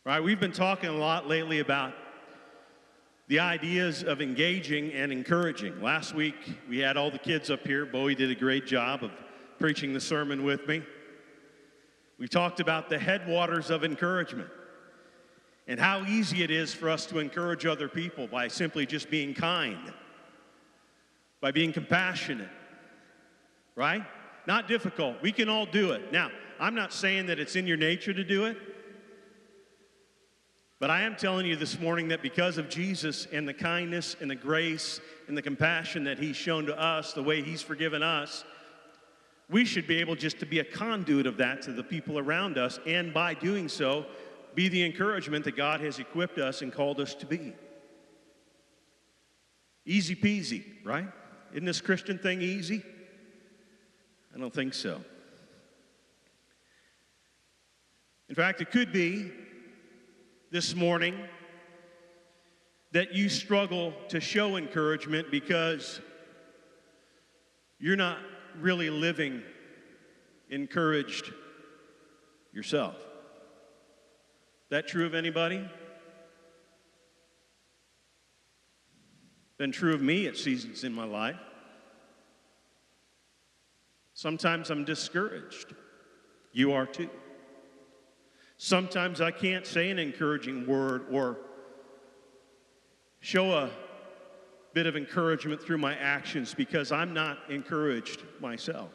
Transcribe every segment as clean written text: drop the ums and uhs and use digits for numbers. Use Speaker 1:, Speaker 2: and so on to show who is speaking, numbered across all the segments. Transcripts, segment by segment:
Speaker 1: Right, we've been talking a lot lately about the ideas of engaging and encouraging. Last week, we had all the kids up here. Bowie did a great job of preaching the sermon with me. We talked about the headwaters of encouragement and how easy it is for us to encourage other people by simply just being kind, by being compassionate, right? Not difficult. We can all do it. Now, I'm not saying that it's in your nature to do it, but I am telling you this morning that because of Jesus and the kindness and the grace and the compassion that he's shown to us, the way he's forgiven us, we should be able just to be a conduit of that to the people around us, and by doing so, be the encouragement that God has equipped us and called us to be. Easy peasy, right? Isn't this Christian thing easy? I don't think so. In fact, it could be this morning that you struggle to show encouragement because you're not really living encouraged yourself. That true of anybody? Been true of me at seasons in my life. Sometimes I'm discouraged. You are too. Sometimes I can't say an encouraging word or show a bit of encouragement through my actions because I'm not encouraged myself.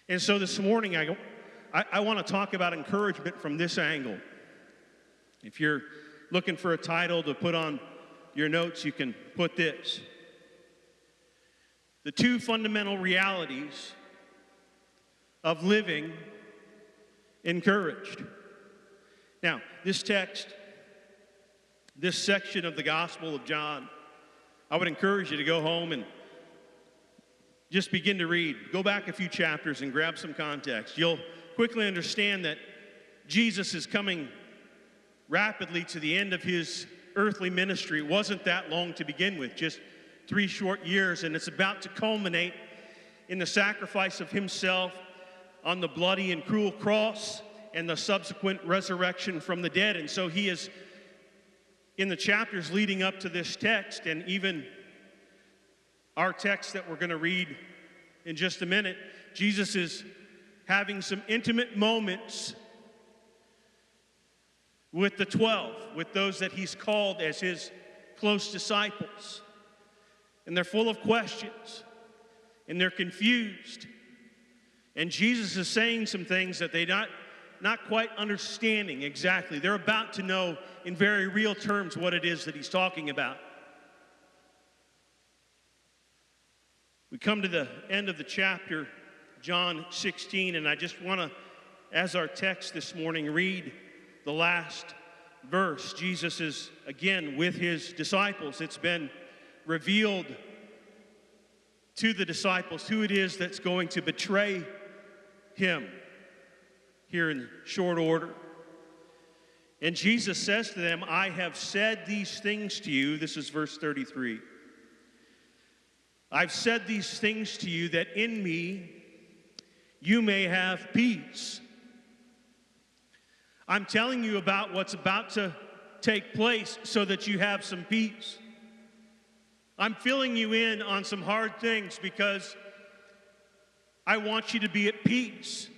Speaker 1: And so this morning, I want to talk about encouragement from this angle. If you're looking for a title to put on your notes, you can put this: the two fundamental realities of living encouraged. Now, this text, this section of the Gospel of John, I would encourage you to go home and just begin to read. Go back a few chapters and grab some context. You'll quickly understand that Jesus is coming rapidly to the end of his earthly ministry. It wasn't that long to begin with, just 3 short years, and it's about to culminate in the sacrifice of himself on the bloody and cruel cross and the subsequent resurrection from the dead. And so he is, in the chapters leading up to this text, and even our text that we're going to read in just a minute, Jesus is having some intimate moments with the 12, with those that he's called as his close disciples. And they're full of questions, and they're confused. And Jesus is saying some things that they're not quite understanding exactly. They're about to know in very real terms what it is that he's talking about. We come to the end of the chapter, John 16, and I just want to, as our text this morning, read the last verse. Jesus is, again, with his disciples. It's been revealed to the disciples who it is that's going to betray him here in short order. And Jesus says to them, I have said these things to you. This is verse 33. I've said these things to you that in me you may have peace. I'm telling you about what's about to take place so that you have some peace. I'm filling you in on some hard things because I want you to be at peace.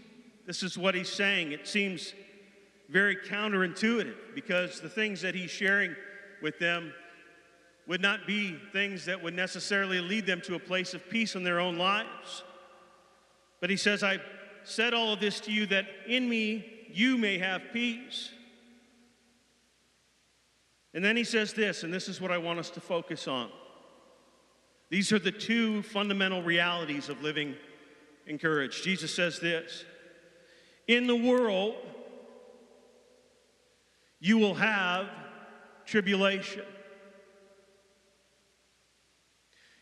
Speaker 1: This is what he's saying. It seems very counterintuitive because the things that he's sharing with them would not be things that would necessarily lead them to a place of peace in their own lives. But he says, I've said all of this to you that in me you may have peace. And then he says this, and this is what I want us to focus on. These are the two fundamental realities of living encouraged. Jesus says this: in the world, you will have tribulation.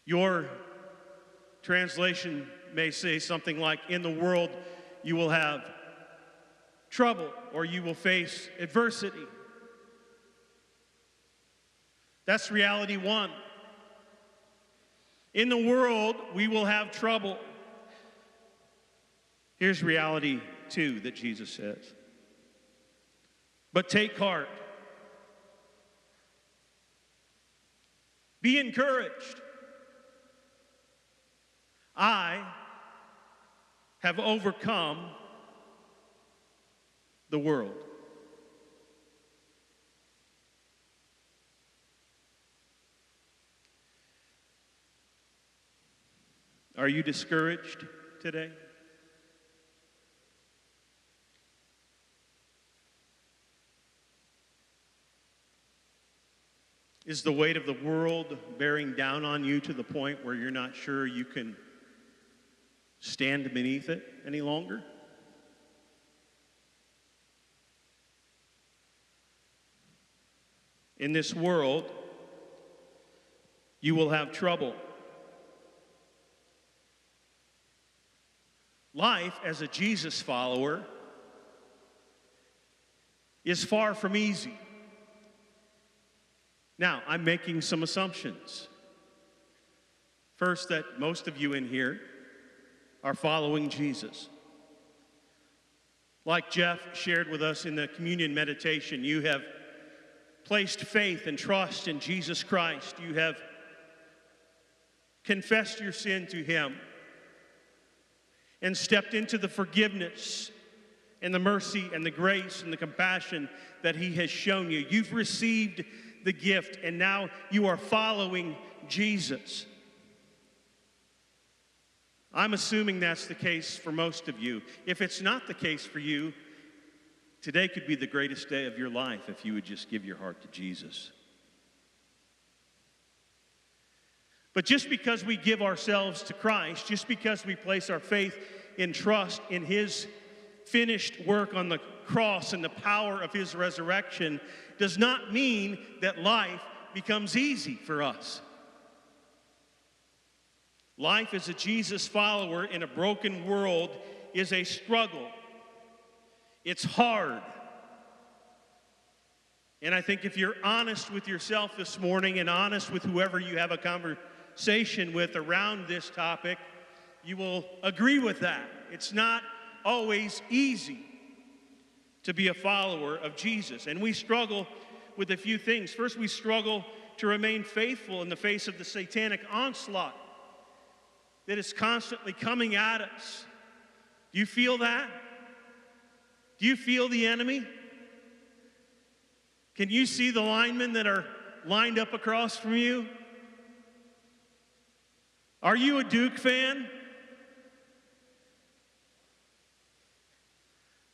Speaker 1: Your translation may say something like, in the world, you will have trouble, or you will face adversity. That's reality one. In the world, we will have trouble. Here's reality two that Jesus says. But take heart. Be encouraged. I have overcome the world. Are you discouraged today? Is the weight of the world bearing down on you to the point where you're not sure you can stand beneath it any longer? In this world, you will have trouble. Life as a Jesus follower is far from easy. Now, I'm making some assumptions. First, that most of you in here are following Jesus. Like Jeff shared with us in the communion meditation, you have placed faith and trust in Jesus Christ. You have confessed your sin to him and stepped into the forgiveness and the mercy and the grace and the compassion that he has shown you. You've received the gift, and now you are following Jesus. I'm assuming that's the case for most of you. If it's not the case for you, today could be the greatest day of your life if you would just give your heart to Jesus. But just because we give ourselves to Christ, just because we place our faith and trust in his finished work on the cross and the power of his resurrection, does not mean that life becomes easy for us. Life as a Jesus follower in a broken world is a struggle. It's hard. And I think if you're honest with yourself this morning and honest with whoever you have a conversation with around this topic, you will agree with that. It's not always easy to be a follower of Jesus. And we struggle with a few things. First, we struggle to remain faithful in the face of the satanic onslaught that is constantly coming at us. Do you feel that? Do you feel the enemy? Can you see the linemen that are lined up across from you? Are you a Duke fan?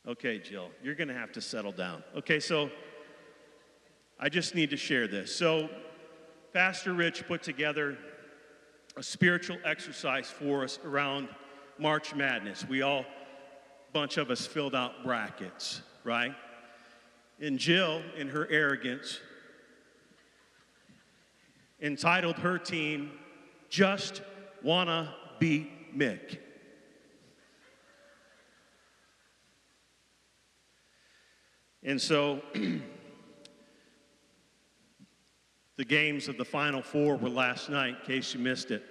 Speaker 1: Okay, Jill, you're going to have to settle down. Okay, so I just need to share this. So Pastor Rich put together a spiritual exercise for us around March Madness. A bunch of us filled out brackets, right? And Jill, in her arrogance, entitled her team, Just Wanna Beat Mick. And so, the games of the Final Four were last night, in case you missed it.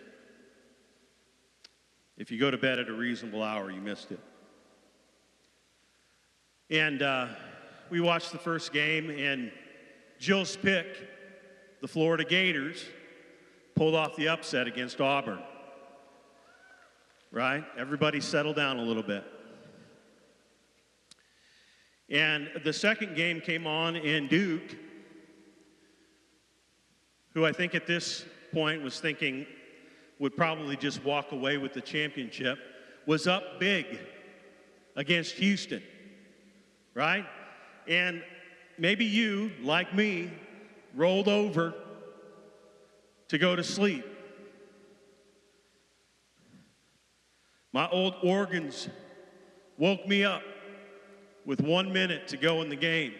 Speaker 1: If you go to bed at a reasonable hour, you missed it. And we watched the first game, and Jill's pick, the Florida Gators, pulled off the upset against Auburn. Right? Everybody settle down a little bit. And the second game came on, and Duke, who I think at this point was thinking would probably just walk away with the championship, was up big against Houston, right? And maybe you, like me, rolled over to go to sleep. My old organs woke me up with 1 minute to go in the game.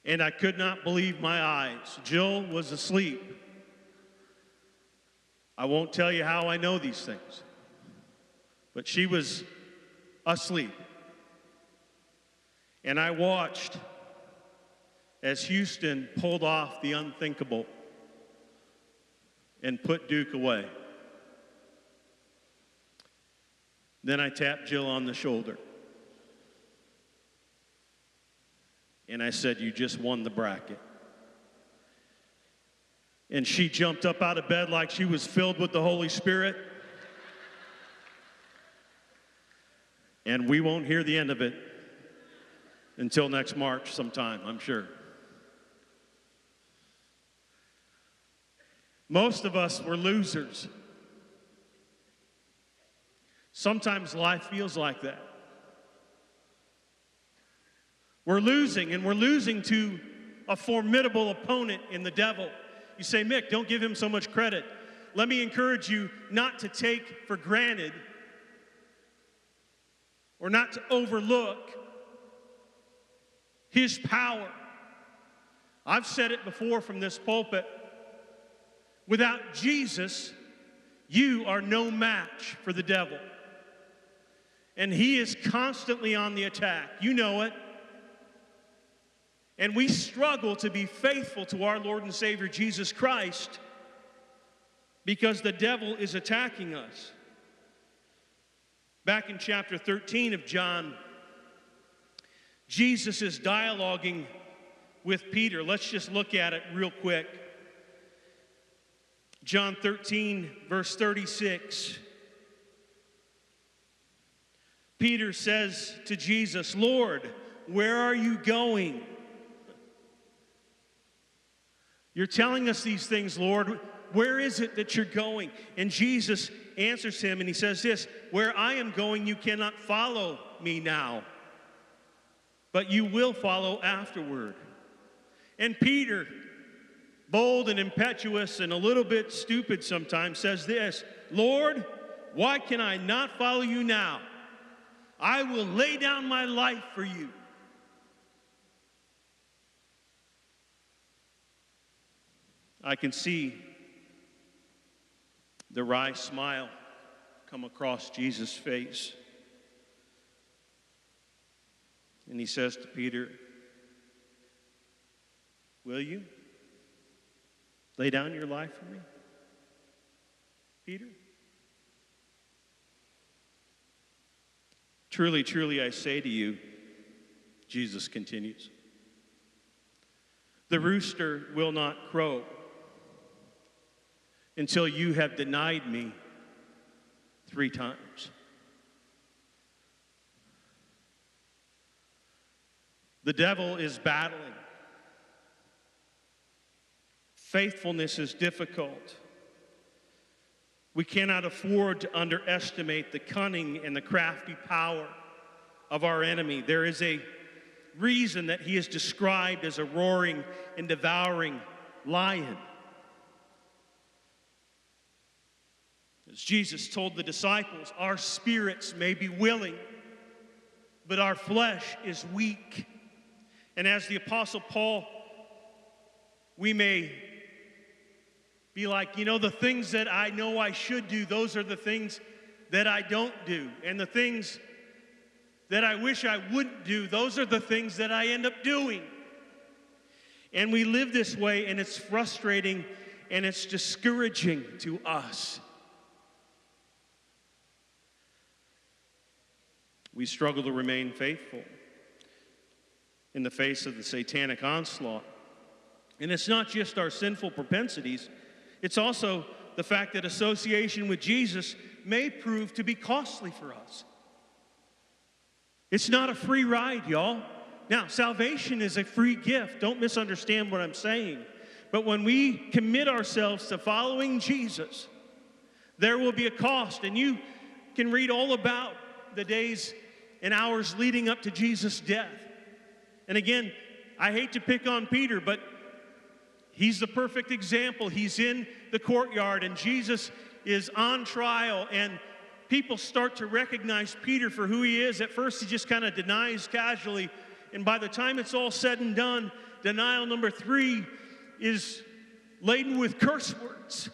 Speaker 1: And I could not believe my eyes. Jill was asleep. I won't tell you how I know these things, but she was asleep. And I watched as Houston pulled off the unthinkable and put Duke away. Then I tapped Jill on the shoulder. And I said, "You just won the bracket." And she jumped up out of bed like she was filled with the Holy Spirit. And we won't hear the end of it until next March sometime, I'm sure. Most of us were losers. Sometimes life feels like that. We're losing, and we're losing to a formidable opponent in the devil. You say, "Mick, don't give him so much credit." Let me encourage you not to take for granted or not to overlook his power. I've said it before from this pulpit. Without Jesus, you are no match for the devil. And he is constantly on the attack. You know it. And we struggle to be faithful to our Lord and Savior Jesus Christ because the devil is attacking us. Back in chapter 13 of John, Jesus is dialoguing with Peter. Let's just look at it real quick. John 13, verse 36. Peter says to Jesus, "Lord, where are you going?" You're telling us these things, Lord. Where is it that you're going? And Jesus answers him and he says this, "Where I am going, you cannot follow me now, but you will follow afterward." And Peter, bold and impetuous and a little bit stupid sometimes, says this, "Lord, why can I not follow you now? I will lay down my life for you." I can see the wry smile come across Jesus' face. And he says to Peter, "Will you lay down your life for me, Peter?" "Truly, truly, I say to you," Jesus continues, "the rooster will not crow until you have denied me 3 times. The devil is battling. Faithfulness is difficult. We cannot afford to underestimate the cunning and the crafty power of our enemy. There is a reason that he is described as a roaring and devouring lion. As Jesus told the disciples, our spirits may be willing, but our flesh is weak. And as the Apostle Paul, we may be like, the things that I know I should do, those are the things that I don't do. And the things that I wish I wouldn't do, those are the things that I end up doing. And we live this way, and it's frustrating, and it's discouraging to us. We struggle to remain faithful in the face of the satanic onslaught. And it's not just our sinful propensities, it's also the fact that association with Jesus may prove to be costly for us. It's not a free ride, y'all. Now, salvation is a free gift. Don't misunderstand what I'm saying. But when we commit ourselves to following Jesus, there will be a cost. And you can read all about the days and hours leading up to Jesus' death. And again, I hate to pick on Peter, but he's the perfect example. He's in the courtyard, and Jesus is on trial, and people start to recognize Peter for who he is. At first, he just kind of denies casually, and by the time it's all said and done, denial number 3 is laden with curse words.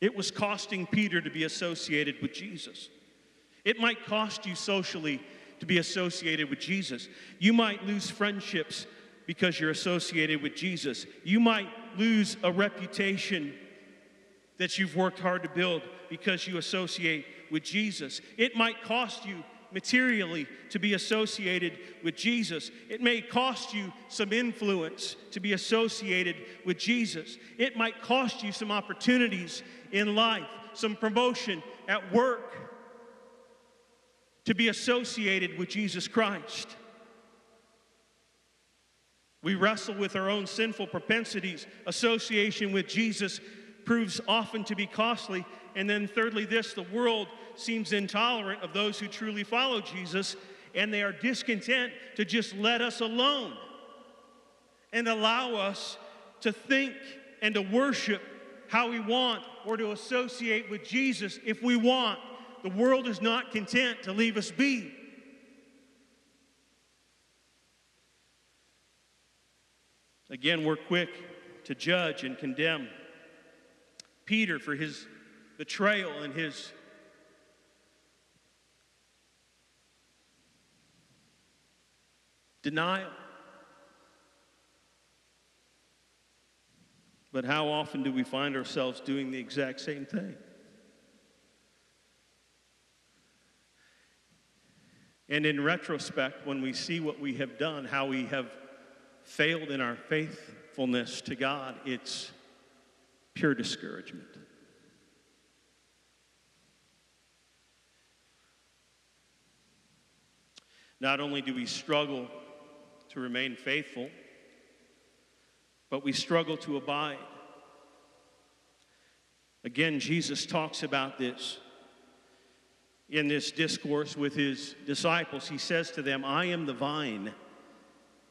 Speaker 1: It was costing Peter to be associated with Jesus. It might cost you socially to be associated with Jesus. You might lose friendships because you're associated with Jesus. You might lose a reputation that you've worked hard to build because you associate with Jesus. It might cost you materially to be associated with Jesus. It may cost you some influence to be associated with Jesus. It might cost you some opportunities in life, some promotion at work to be associated with Jesus Christ. We wrestle with our own sinful propensities. Association with Jesus proves often to be costly. And then thirdly, the world seems intolerant of those who truly follow Jesus, and they are discontent to just let us alone and allow us to think and to worship how we want or to associate with Jesus if we want. The world is not content to leave us be. Again, we're quick to judge and condemn Peter for his betrayal and his denial. But how often do we find ourselves doing the exact same thing? And in retrospect, when we see what we have done, how we have failed in our faithfulness to God, it's pure discouragement. Not only do we struggle to remain faithful, but we struggle to abide. Again, Jesus talks about this in this discourse with his disciples. He says to them, I am the vine,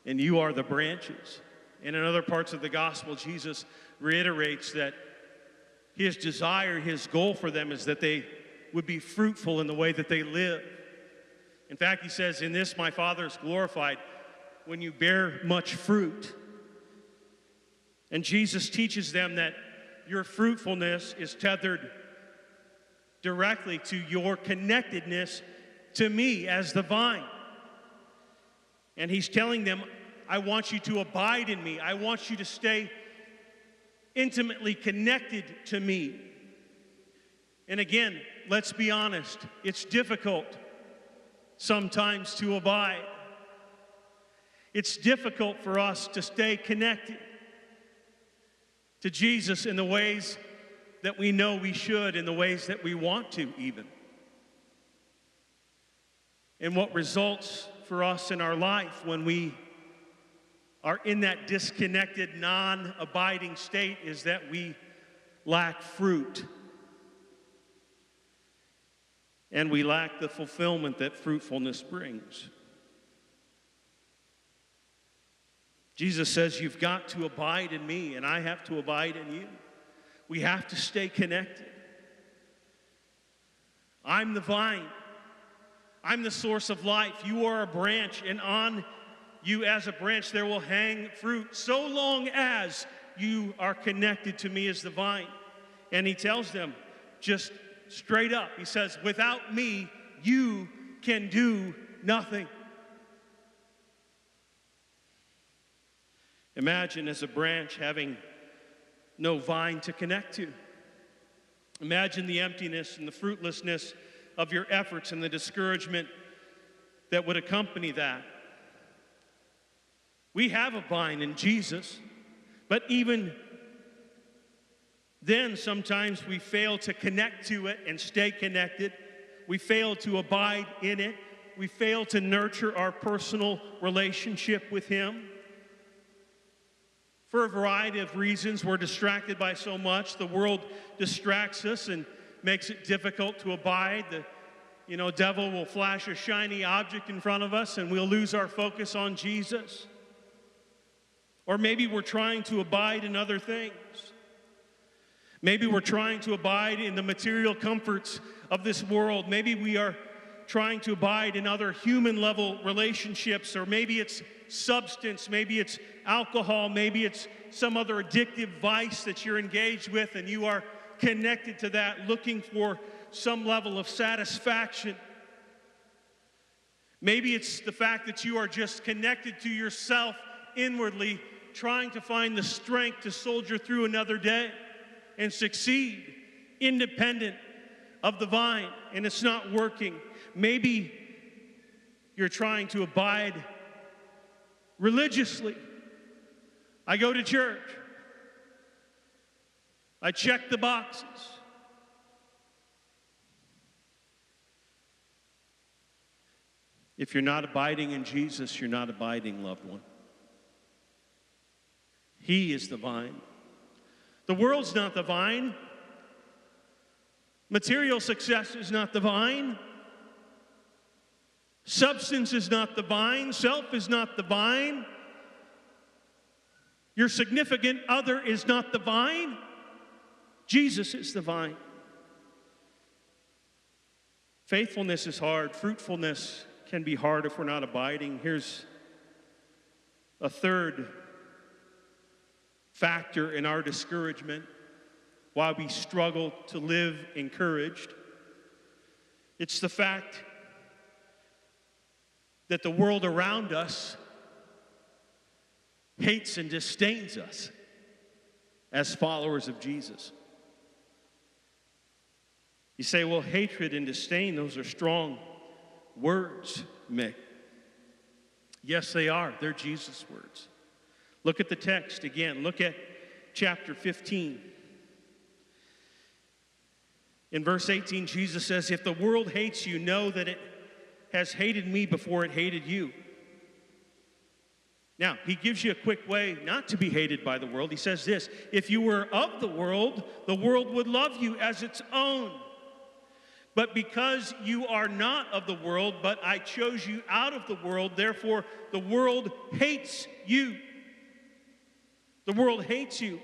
Speaker 1: and you are the branches. And in other parts of the gospel, Jesus reiterates that his desire, his goal for them is that they would be fruitful in the way that they live. In fact, he says, in this my Father is glorified when you bear much fruit. And Jesus teaches them that your fruitfulness is tethered directly to your connectedness to me as the vine. And he's telling them, I want you to abide in me. I want you to stay intimately connected to me. And again, let's be honest, it's difficult sometimes to abide. It's difficult for us to stay connected to Jesus in the ways that we know we should, in the ways that we want to even. And what results for us in our life when we are in that disconnected, non-abiding state is that we lack fruit. And we lack the fulfillment that fruitfulness brings. Jesus says, you've got to abide in me, and I have to abide in you. We have to stay connected. I'm the vine. I'm the source of life. You are a branch, and on you as a branch there will hang fruit, so long as you are connected to me as the vine. And he tells them just straight up, he says, without me, you can do nothing. Imagine as a branch having no vine to connect to. Imagine the emptiness and the fruitlessness of your efforts and the discouragement that would accompany that. We have a vine in Jesus, but even then sometimes we fail to connect to it and stay connected. We fail to abide in it. We fail to nurture our personal relationship with him. For a variety of reasons, we're distracted by so much. The world distracts us and makes it difficult to abide. The devil will flash a shiny object in front of us and we'll lose our focus on Jesus. Or maybe we're trying to abide in other things. Maybe we're trying to abide in the material comforts of this world. Maybe we are trying to abide in other human-level relationships, or maybe it's substance, maybe it's alcohol, maybe it's some other addictive vice that you're engaged with and you are connected to that, looking for some level of satisfaction. Maybe it's the fact that you are just connected to yourself inwardly, trying to find the strength to soldier through another day and succeed independent of the vine, and it's not working. Maybe you're trying to abide religiously. I go to church. I check the boxes. If you're not abiding in Jesus, you're not abiding, loved one. He is the vine. The world's not the vine. Material success is not the vine. Substance is not the vine. Self is not the vine. Your significant other is not the vine. Jesus is the vine. Faithfulness is hard. Fruitfulness can be hard if we're not abiding. Here's a third factor in our discouragement, why we struggle to live encouraged. It's the fact that the world around us hates and disdains us as followers of Jesus. You say, well, hatred and disdain, those are strong words, Mick. Yes, they are. They're Jesus' words. Look at the text again. Look at chapter 15. In verse 18, Jesus says, if the world hates you, know that it has hated me before it hated you. Now, he gives you a quick way not to be hated by the world. He says this, if you were of the world would love you as its own. But because you are not of the world, but I chose you out of the world, therefore the world hates you. The world hates you.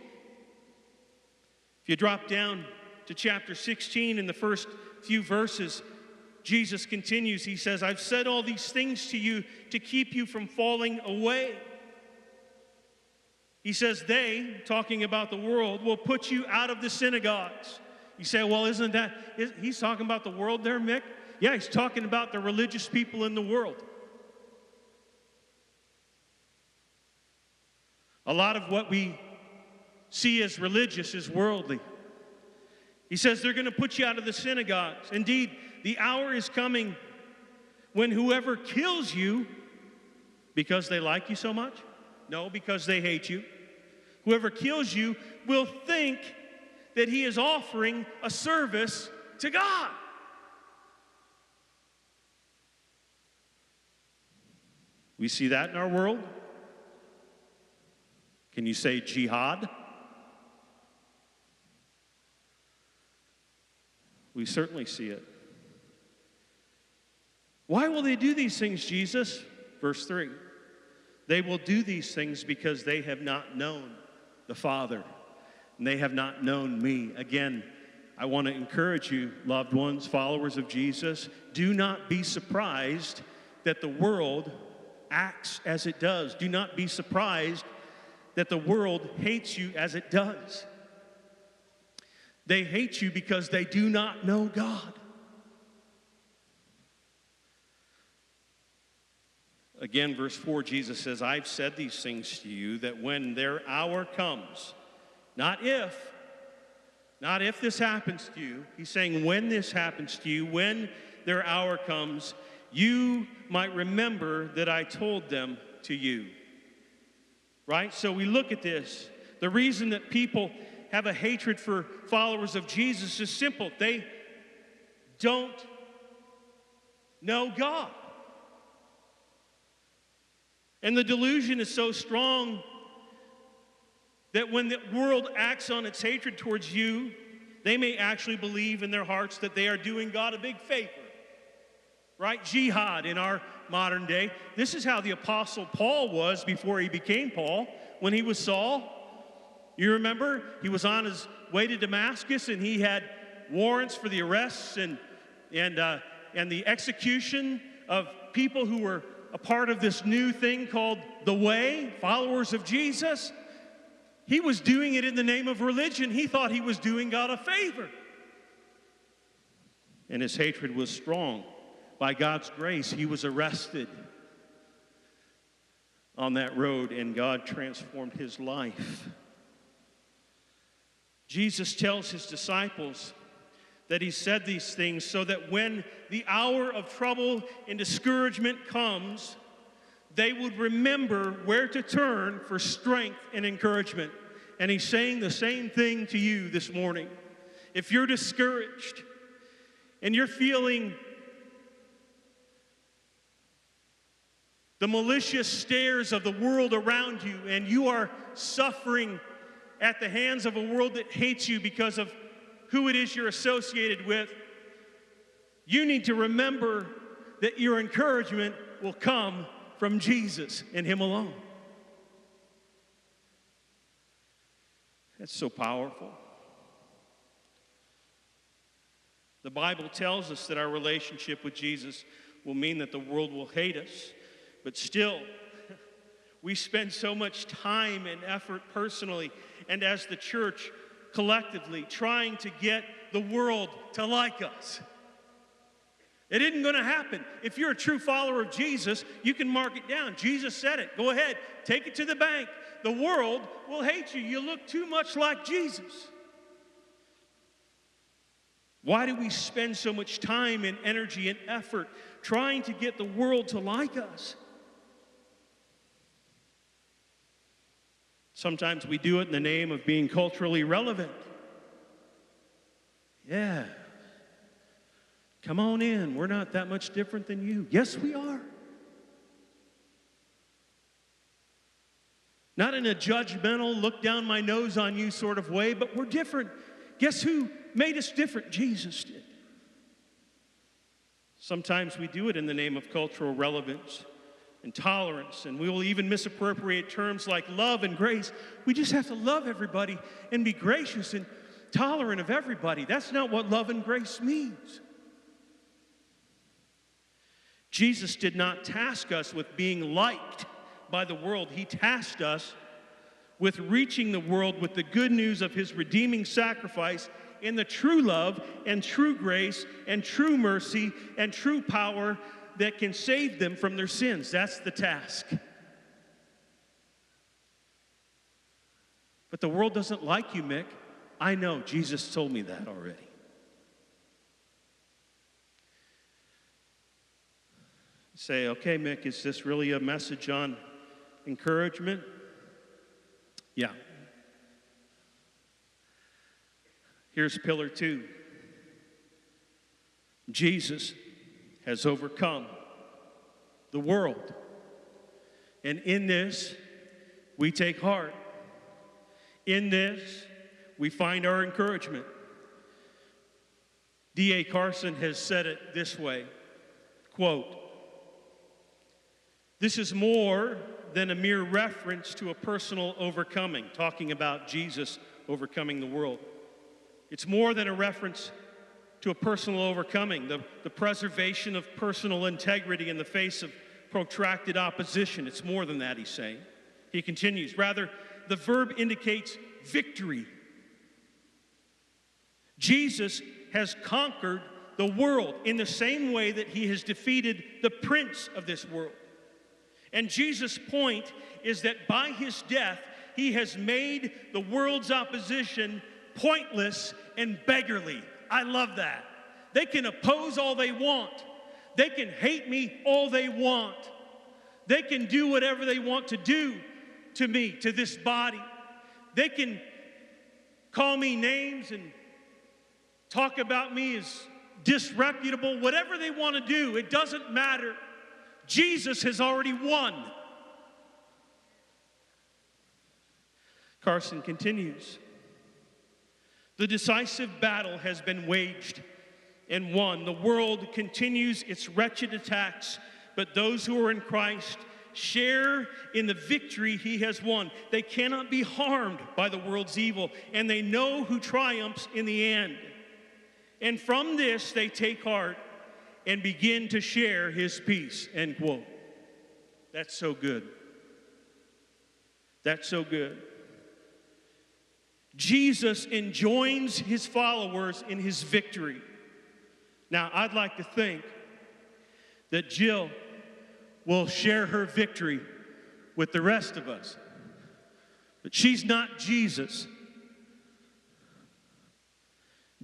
Speaker 1: If you drop down to chapter 16 in the first few verses, Jesus continues. He says, I've said all these things to you to keep you from falling away. He says, they, talking about the world, will put you out of the synagogues. You say, well, he's talking about the world there, Mick? Yeah, he's talking about the religious people in the world. A lot of what we see as religious is worldly. He says they're going to put you out of the synagogues. Indeed, the hour is coming when whoever kills you because they like you so much, no, because they hate you, whoever kills you will think that he is offering a service to God. We see that in our world. Can you say jihad? We certainly see it. Why will they do these things, Jesus? Verse 3. They will do these things because they have not known the Father, and they have not known me. Again, I want to encourage you, loved ones, followers of Jesus, do not be surprised that the world acts as it does. Do not be surprised that the world hates you as it does. They hate you because they do not know God. Again, verse 4, Jesus says, I've said these things to you that when their hour comes, not if this happens to you, he's saying when this happens to you, when their hour comes, you might remember that I told them to you. Right? So we look at this. The reason that people have a hatred for followers of Jesus is simple. They don't know God. And the delusion is so strong that when the world acts on its hatred towards you, they may actually believe in their hearts that they are doing God a big favor. Right? Jihad in our modern day. This is how the Apostle Paul was before he became Paul. When he was Saul, you remember? He was on his way to Damascus and he had warrants for the arrests and the execution of people who were a part of this new thing called the Way, followers of Jesus. He was doing it in the name of religion. He thought he was doing God a favor. And his hatred was strong. By God's grace, he was arrested on that road, and God transformed his life. Jesus tells his disciples that he said these things so that when the hour of trouble and discouragement comes, they would remember where to turn for strength and encouragement. And he's saying the same thing to you this morning. If you're discouraged and you're feeling the malicious stares of the world around you, and you are suffering at the hands of a world that hates you because of who it is you're associated with, you need to remember that your encouragement will come from Jesus and him alone. That's so powerful. The Bible tells us that our relationship with Jesus will mean that the world will hate us, but still, we spend so much time and effort personally and as the church collectively trying to get the world to like us. It isn't going to happen. If you're a true follower of Jesus, you can mark it down. Jesus said it. Go ahead, take it to the bank. The world will hate you. You look too much like Jesus. Why do we spend so much time and energy and effort trying to get the world to like us? Sometimes we do it in the name of being culturally relevant. Yeah. Come on in. We're not that much different than you. Yes, we are. Not in a judgmental, look down my nose on you sort of way, but we're different. Guess who made us different? Jesus did. Sometimes we do it in the name of cultural relevance and tolerance, and we will even misappropriate terms like love and grace. We just have to love everybody and be gracious and tolerant of everybody. That's not what love and grace means. Jesus did not task us with being liked by the world. He tasked us with reaching the world with the good news of his redeeming sacrifice in the true love and true grace and true mercy and true power that can save them from their sins. That's the task. But the world doesn't like you, Mick. I know, Jesus told me that already. Say, okay, Mick, is this really a message on encouragement? Yeah. Here's pillar 2. Jesus has overcome the world. And in this, we take heart. In this, we find our encouragement. D.A. Carson has said it this way, quote, "This is more than a mere reference to a personal overcoming," talking about Jesus overcoming the world. It's more than a reference to a personal overcoming, the preservation of personal integrity in the face of protracted opposition. It's more than that, he's saying. He continues, rather, the verb indicates victory. Jesus has conquered the world in the same way that he has defeated the prince of this world. And Jesus' point is that by his death, he has made the world's opposition pointless and beggarly. I love that. They can oppose all they want. They can hate me all they want. They can do whatever they want to do to me, to this body. They can call me names and talk about me as disreputable, whatever they want to do. It doesn't matter. Jesus has already won. Carson continues. The decisive battle has been waged and won. The world continues its wretched attacks, but those who are in Christ share in the victory he has won. They cannot be harmed by the world's evil, and they know who triumphs in the end. And from this, they take heart and begin to share his peace, end quote. That's so good. That's so good. Jesus enjoins his followers in his victory. Now, I'd like to think that Jill will share her victory with the rest of us. But she's not Jesus.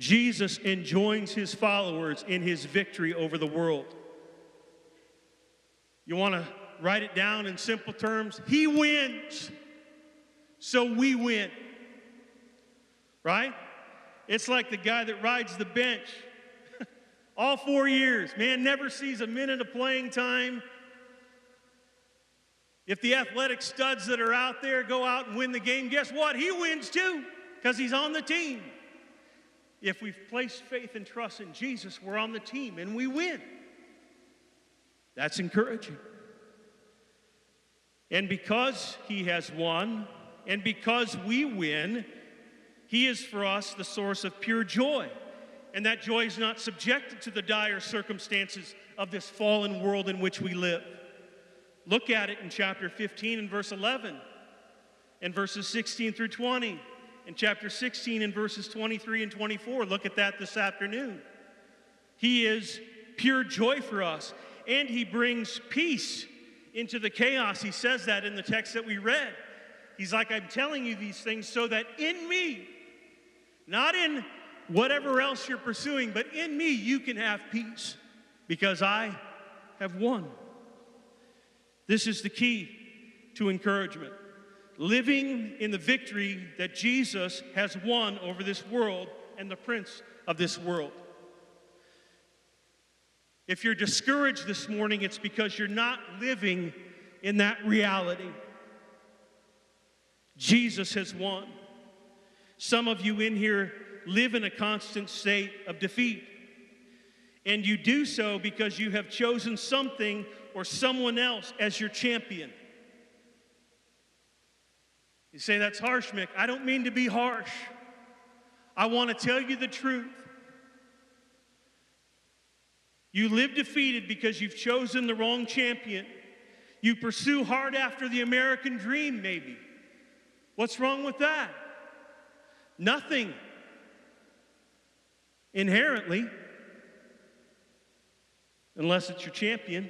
Speaker 1: Jesus enjoins his followers in his victory over the world. You want to write it down in simple terms? He wins, so we win. Right? It's like the guy that rides the bench all 4 years. Man, never sees a minute of playing time. If the athletic studs that are out there go out and win the game, guess what? He wins too, because he's on the team. If we've placed faith and trust in Jesus, we're on the team and we win. That's encouraging. And because he has won, and because we win, he is for us the source of pure joy. And that joy is not subjected to the dire circumstances of this fallen world in which we live. Look at it in chapter 15 and verse 11, and verses 16 through 20, and chapter 16 and verses 23 and 24. Look at that this afternoon. He is pure joy for us, and he brings peace into the chaos. He says that in the text that we read. He's like, I'm telling you these things so that in me, not in whatever else you're pursuing, but in me you can have peace, because I have won. This is the key to encouragement. Living in the victory that Jesus has won over this world and the prince of this world. If you're discouraged this morning, it's because you're not living in that reality. Jesus has won. Some of you in here live in a constant state of defeat. And you do so because you have chosen something or someone else as your champion. You say, that's harsh, Mick. I don't mean to be harsh. I want to tell you the truth. You live defeated because you've chosen the wrong champion. You pursue hard after the American dream, maybe. What's wrong with that? Nothing. Inherently. Unless it's your champion.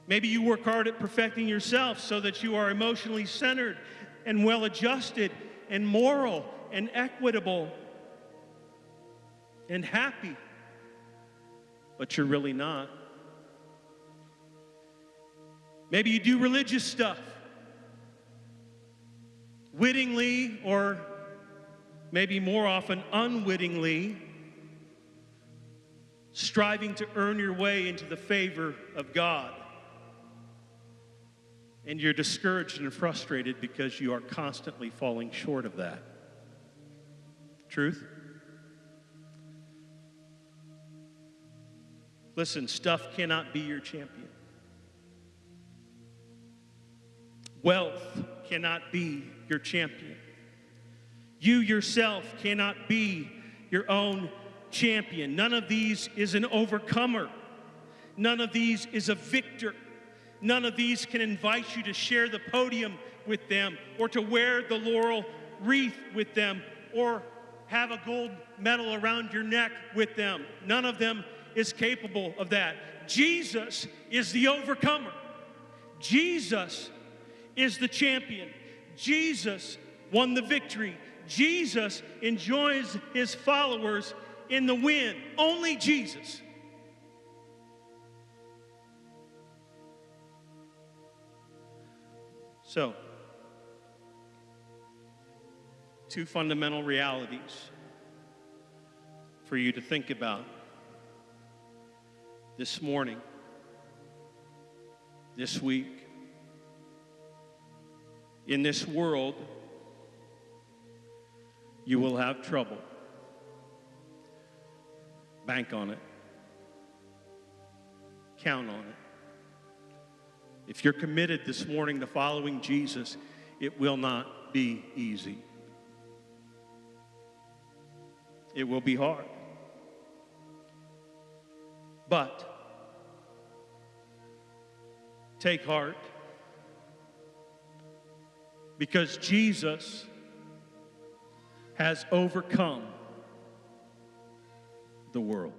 Speaker 1: Maybe you work hard at perfecting yourself so that you are emotionally centered and well-adjusted and moral and equitable and happy. But you're really not. Maybe you do religious stuff, wittingly or maybe more often unwittingly, striving to earn your way into the favor of God. And you're discouraged and frustrated because you are constantly falling short of that. Truth? Listen, stuff cannot be your champion. Wealth cannot be your champion. You yourself cannot be your own champion. None of these is an overcomer. None of these is a victor. None of these can invite you to share the podium with them or to wear the laurel wreath with them or have a gold medal around your neck with them. None of them is capable of that. Jesus is the overcomer. Jesus is the champion. Jesus won the victory. Jesus enjoys his followers in the win. Only Jesus. So, two fundamental realities for you to think about this morning, this week. In this world, you will have trouble. Bank on it. Count on it. If you're committed this morning to following Jesus, it will not be easy. It will be hard. But take heart, because Jesus has overcome the world.